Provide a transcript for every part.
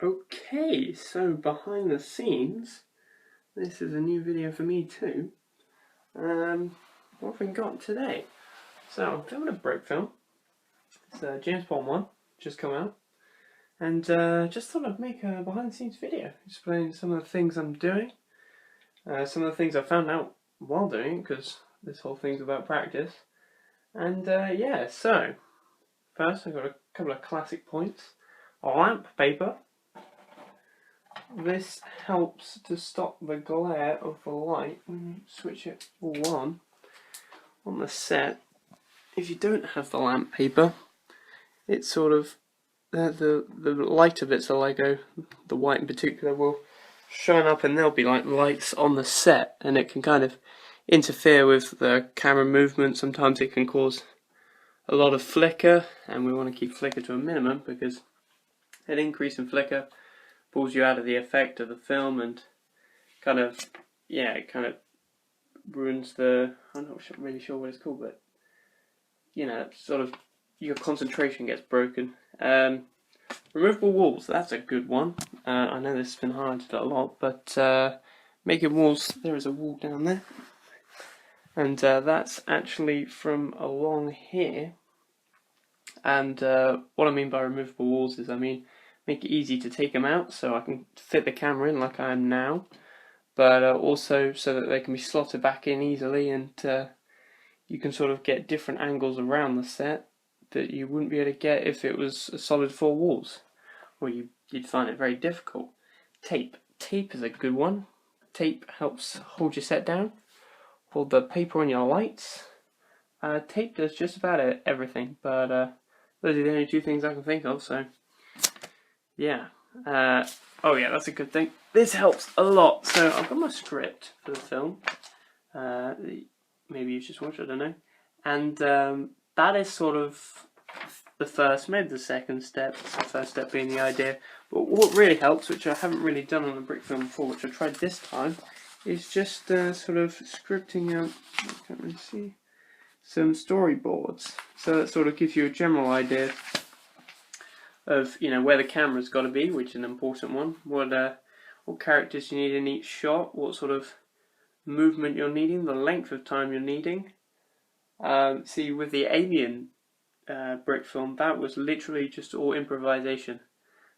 Okay, so behind the scenes, this is a new video for me too. What have we got today? So, I'm filming a Brick film. It's a James Bond one, just come out. And just thought I'd make a behind the scenes video, explaining some of the things I'm doing, some of the things I found out while doing it, because this whole thing's about practice. And yeah, so, first I've got a couple of classic points. A lamp paper. This helps to stop the glare of the light when you switch it all on the set. If you don't have the lamp paper, it's sort of the lighter bits of Lego, the white in particular, will shine up and there'll be like lights on the set, and it can kind of interfere with the camera movement. Sometimes it can cause a lot of flicker, and we want to keep flicker to a minimum because an increase in flicker pulls you out of the effect of the film and kind of, yeah, it kind of ruins the, I'm not really sure what it's called, but, you know, sort of, your concentration gets broken. Removable walls, that's a good one. I know this has been highlighted a lot, but making walls, there is a wall down there. And that's actually from along here. And what I mean by removable walls is, make it easy to take them out so I can fit the camera in like I am now, but also so that they can be slotted back in easily, and you can sort of get different angles around the set that you wouldn't be able to get if it was a solid four walls, or you'd find it very difficult. Tape is a good one. Tape helps hold your set down, hold the paper on your lights. Tape does just about everything, but those are the only two things I can think of, so yeah. Oh yeah, that's a good thing. This helps a lot. So I've got my script for the film. Maybe you've just watched it, I don't know. And that is sort of the first, maybe the second step. The first step being the idea. But what really helps, which I haven't really done on a Brick film before, which I tried this time, is just sort of scripting out, I can't really see, some storyboards. So that sort of gives you a general idea of, you know, where the camera's got to be, which is an important one. What characters you need in each shot, what sort of movement you're needing, the length of time you're needing. See, with the Alien Brick film, that was literally just all improvisation.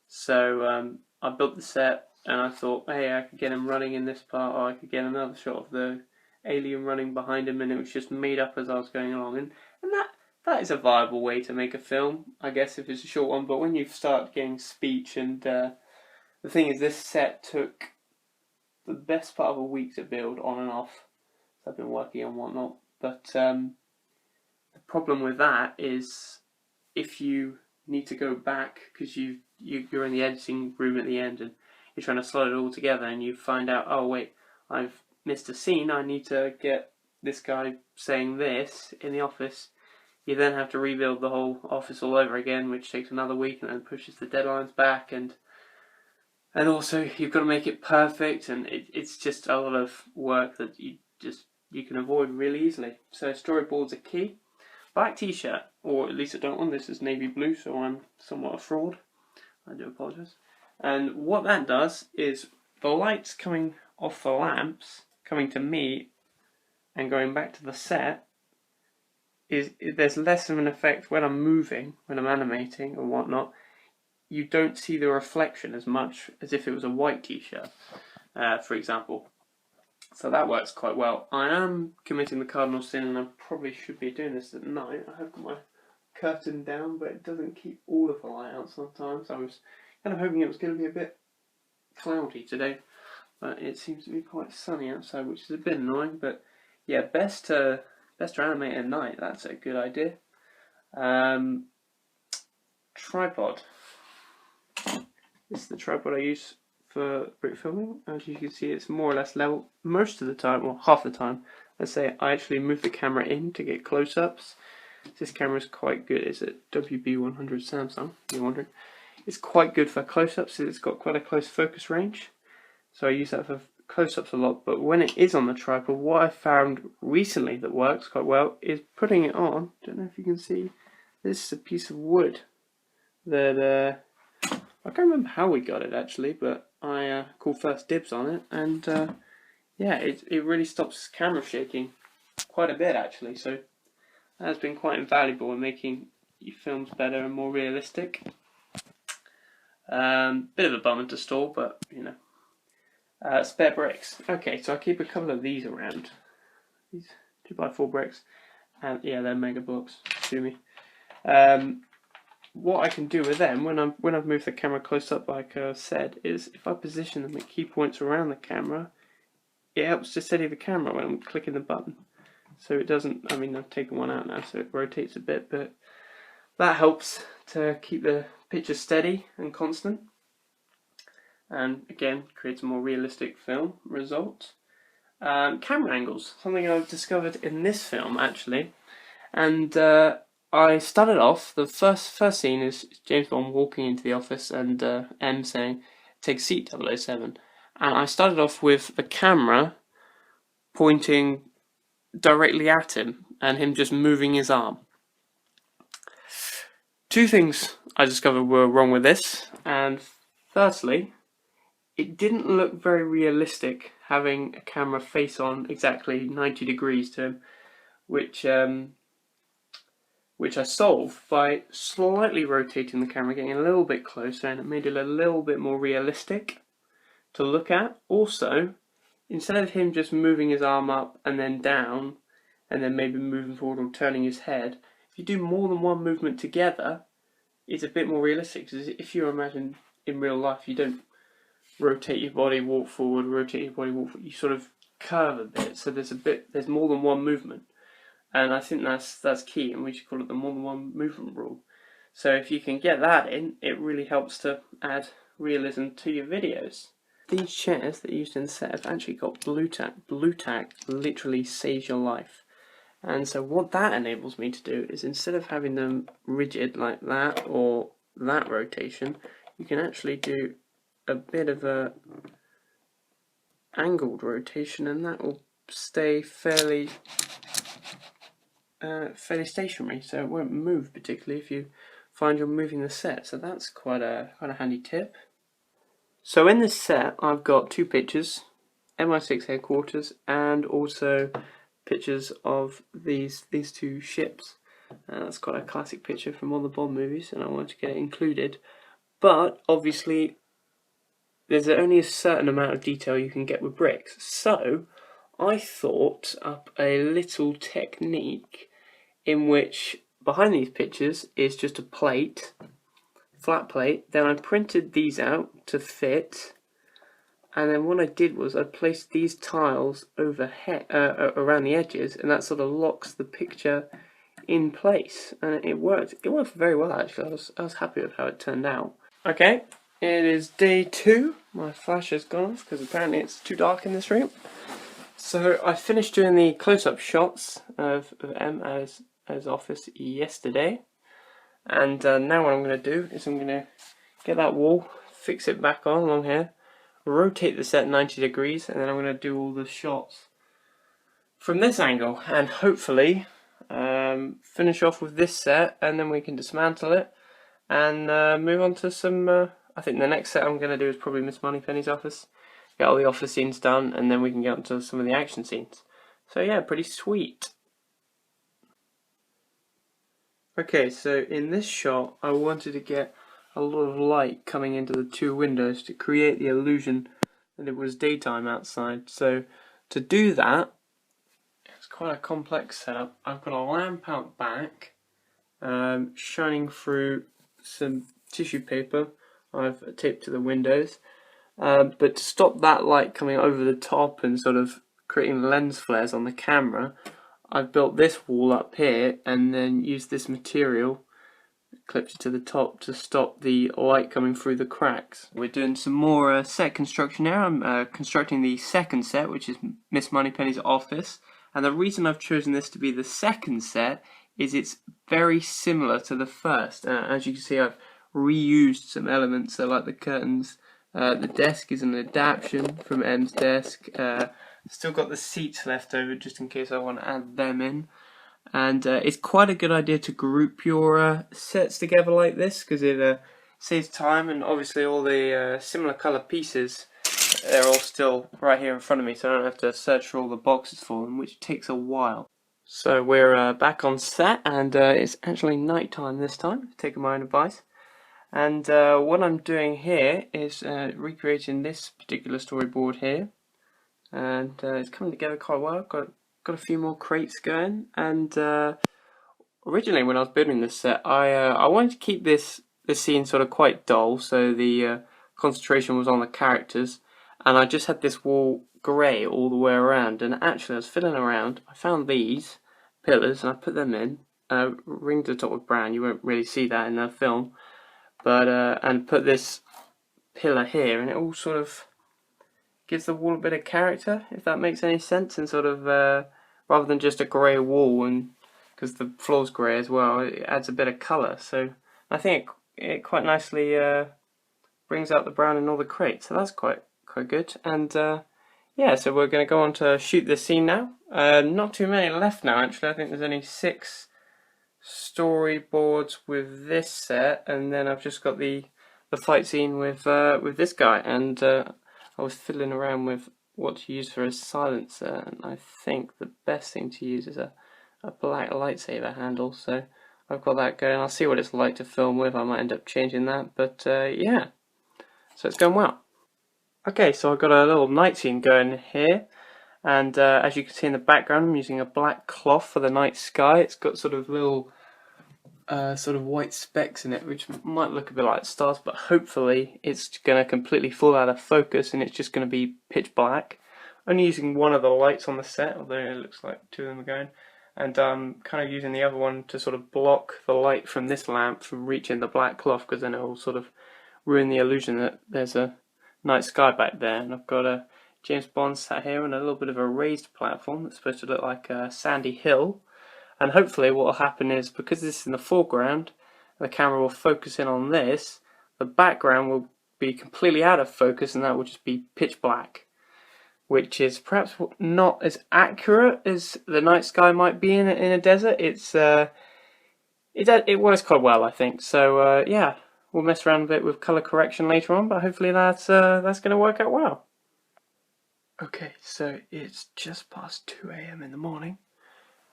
So I built the set and I thought, hey, I could get him running in this part, or I could get another shot of the alien running behind him, and it was just made up as I was going along. And that is a viable way to make a film, I guess, if it's a short one. But when you start getting speech, and the thing is, this set took the best part of a week to build, on and off. So I've been working on whatnot. But the problem with that is, if you need to go back because you're in the editing room at the end and you're trying to slot it all together, and you find out, oh wait, I've missed a scene, I need to get this guy saying this in the office. You then have to rebuild the whole office all over again, which takes another week and then pushes the deadlines back, and also you've got to make it perfect, and it's just a lot of work that you can avoid really easily. So storyboards are key. Black t-shirt, or at least I don't want this, is navy blue, so I'm somewhat a fraud. I do apologise. And what that does is the lights coming off the lamps, coming to me and going back to the set, there's less of an effect when I'm moving, when I'm animating or whatnot. You don't see the reflection as much as if it was a white t-shirt, for example. So that works quite well. I am committing the cardinal sin, and I probably should be doing this at night. I have got my curtain down, but it doesn't keep all of the light out sometimes. I was kind of hoping it was going to be a bit cloudy today, but it seems to be quite sunny outside, which is a bit annoying. But yeah, best to animate at night. That's a good idea. Tripod. This is the tripod I use for brick filming. As you can see, it's more or less level most of the time, or half the time. Let's say I actually move the camera in to get close-ups. This camera is quite good. It's a WB100 Samsung, if you're wondering. It's quite good for close-ups. It's got quite a close focus range, so I use that for close-ups a lot. But when it is on the tripod, what I found recently that works quite well is putting it on. Don't know if you can see. This is a piece of wood that I can't remember how we got it actually, but I called first dibs on it, and yeah, it really stops camera shaking quite a bit actually. So that has been quite invaluable in making your films better and more realistic. Bit of a bummer to store, but you know. Spare bricks. Okay, so I keep a couple of these around. These 2x4 bricks, and yeah, they're mega blocks. Sue me. What I can do with them when I've moved the camera close up, like I said, is if I position them at key points around the camera, it helps to steady the camera when I'm clicking the button. So it doesn't. I mean, I've taken one out now, so it rotates a bit, but that helps to keep the picture steady and constant. And again, creates a more realistic film result. Camera angles, something I've discovered in this film actually, and I started off, the first scene is James Bond walking into the office and M saying, "Take a seat, 007." And I started off with the camera pointing directly at him and him just moving his arm. Two things I discovered were wrong with this, and firstly, it didn't look very realistic having a camera face on exactly 90 degrees to him, which I solved by slightly rotating the camera, getting a little bit closer, and it made it a little bit more realistic to look at. Also, instead of him just moving his arm up and then down, and then maybe moving forward or turning his head, if you do more than one movement together, it's a bit more realistic. Because if you imagine in real life, you don't rotate your body, walk forward, rotate your body, walk forward. You sort of curve a bit, so there's more than one movement. And I think that's key, and we should call it the more than one movement rule. So if you can get that in, it really helps to add realism to your videos. These chairs that are used in the set have actually got blue tack. Blue tack literally saves your life. And so what that enables me to do is, instead of having them rigid like that or that rotation, you can actually do a bit of a angled rotation, and that will stay fairly stationary, so it won't move particularly if you find you're moving the set. So that's quite a handy tip. So in this set, I've got two pictures, MI6 headquarters, and also pictures of these two ships. That's quite a classic picture from all the Bond movies, and I wanted to get it included. But obviously, there's only a certain amount of detail you can get with bricks. So I thought up a little technique in which behind these pictures is just a plate, flat plate. Then I printed these out to fit, and then what I did was I placed these tiles overhead, around the edges, and that sort of locks the picture in place. And it worked. It worked very well actually. I was happy with how it turned out. Okay, it is day 2. My flash has gone off because apparently it's too dark in this room. So I finished doing the close-up shots of M as office yesterday, and now what I'm going to do is I'm going to get that wall, fix it back on along here, rotate the set 90 degrees, and then I'm going to do all the shots from this angle, and hopefully finish off with this set, and then we can dismantle it and move on to some I think the next set I'm going to do is probably Miss Moneypenny's office, get all the office scenes done, and then we can get on to some of the action scenes. So yeah, pretty sweet. Okay, so in this shot I wanted to get a lot of light coming into the two windows to create the illusion that it was daytime outside. So to do that, it's quite a complex setup. I've got a lamp out back, shining through some tissue paper I've taped to the windows. But to stop that light coming over the top and sort of creating lens flares on the camera, I've built this wall up here and then used this material, clipped it to the top to stop the light coming through the cracks. We're doing some more set construction here. I'm constructing the second set, which is Miss Moneypenny's office. And the reason I've chosen this to be the second set is it's very similar to the first. As you can see, I've reused some elements, so like the curtains. The desk is an adaptation from M's desk. Still got the seats left over just in case I want to add them in. And it's quite a good idea to group your sets together like this, because it saves time, and obviously all the similar colour pieces, they're all still right here in front of me, so I don't have to search for all the boxes for them, which takes a while. So we're back on set, and it's actually night time this time, taking my own advice. And what I'm doing here is recreating this particular storyboard here, and it's coming together quite well. Got a few more crates going, and originally when I was building this set, I wanted to keep this scene sort of quite dull, so the concentration was on the characters, and I just had this wall grey all the way around. And actually I was fiddling around, I found these pillars and I put them in, ringed the top with brown. You won't really see that in the film, but and put this pillar here, and it all sort of gives the wall a bit of character, if that makes any sense, and sort of rather than just a grey wall, and because the floor's grey as well, it adds a bit of colour. So I think it quite nicely brings out the brown in all the crates, so that's quite good. And yeah, so we're going to go on to shoot this scene now. Not too many left now, actually. I think there's only 6 storyboards with this set, and then I've just got the fight scene with this guy. And I was fiddling around with what to use for a silencer, and I think the best thing to use is a black lightsaber handle. So I've got that going. I'll see what it's like to film with. I might end up changing that, but yeah, so it's going well. Okay, so I've got a little night scene going here, and as you can see in the background, I'm using a black cloth for the night sky. It's got sort of little sort of white specks in it, which might look a bit like stars, but hopefully it's going to completely fall out of focus and it's just going to be pitch black. Only using one of the lights on the set, although it looks like 2 of them are going, and kind of using the other one to sort of block the light from this lamp from reaching the black cloth, because then it will sort of ruin the illusion that there's a night sky back there. And I've got a James Bond sat here on a little bit of a raised platform that's supposed to look like a sandy hill. And hopefully what will happen is, because this is in the foreground, the camera will focus in on this, the background will be completely out of focus, and that will just be pitch black, which is perhaps not as accurate as the night sky might be in a desert. It works quite well, I think. So yeah, we'll mess around a bit with colour correction later on, but hopefully that's going to work out well. Okay, so it's just past 2 AM in the morning.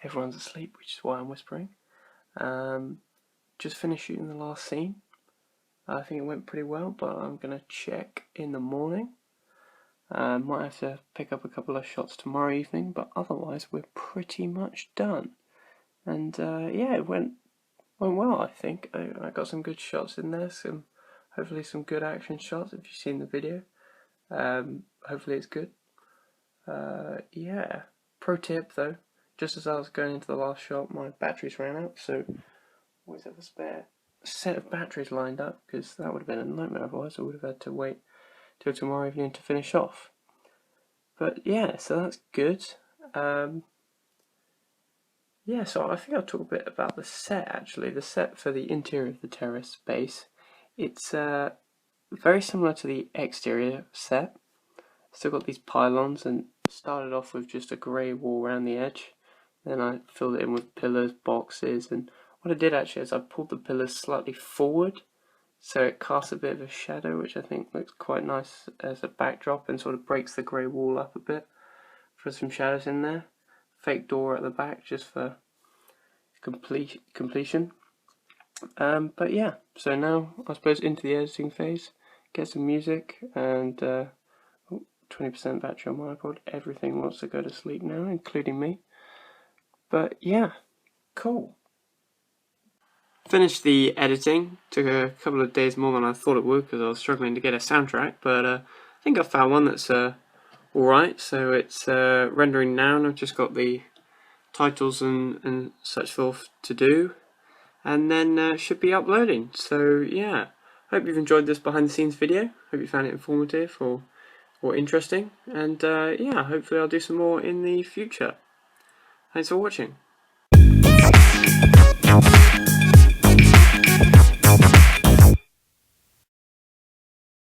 Everyone's asleep, which is why I'm whispering. Just finished shooting the last scene. I think it went pretty well, but I'm going to check in the morning. Might have to pick up a couple of shots tomorrow evening, but otherwise we're pretty much done. And yeah, it went well, I think. I got some good shots in there, hopefully some good action shots if you've seen the video. Hopefully it's good. Yeah, pro tip though, just as I was going into the last shot, my batteries ran out, so always have a spare set of batteries lined up, because that would have been a nightmare otherwise. I would have had to wait till tomorrow evening to finish off. But yeah, so that's good. Yeah, so I think I'll talk a bit about the set actually. The set for the interior of the terrace base. It's very similar to the exterior set. Still got these pylons, and started off with just a grey wall around the edge. Then I filled it in with pillars, boxes, and what I did actually is I pulled the pillars slightly forward, so it casts a bit of a shadow, which I think looks quite nice as a backdrop and sort of breaks the grey wall up a bit for some shadows in there. Fake door at the back just for completion. But yeah, so now I suppose into the editing phase, get some music, and 20% battery on my iPod. Everything wants to go to sleep now, including me. But yeah, cool. Finished the editing. Took a couple of days more than I thought it would, because I was struggling to get a soundtrack, but I think I found one that's alright. So it's rendering now, and I've just got the titles and such forth to do, and then should be uploading. So yeah, hope you've enjoyed this behind the scenes video. Hope you found it informative or interesting, and yeah, hopefully I'll do some more in the future. Thanks for watching.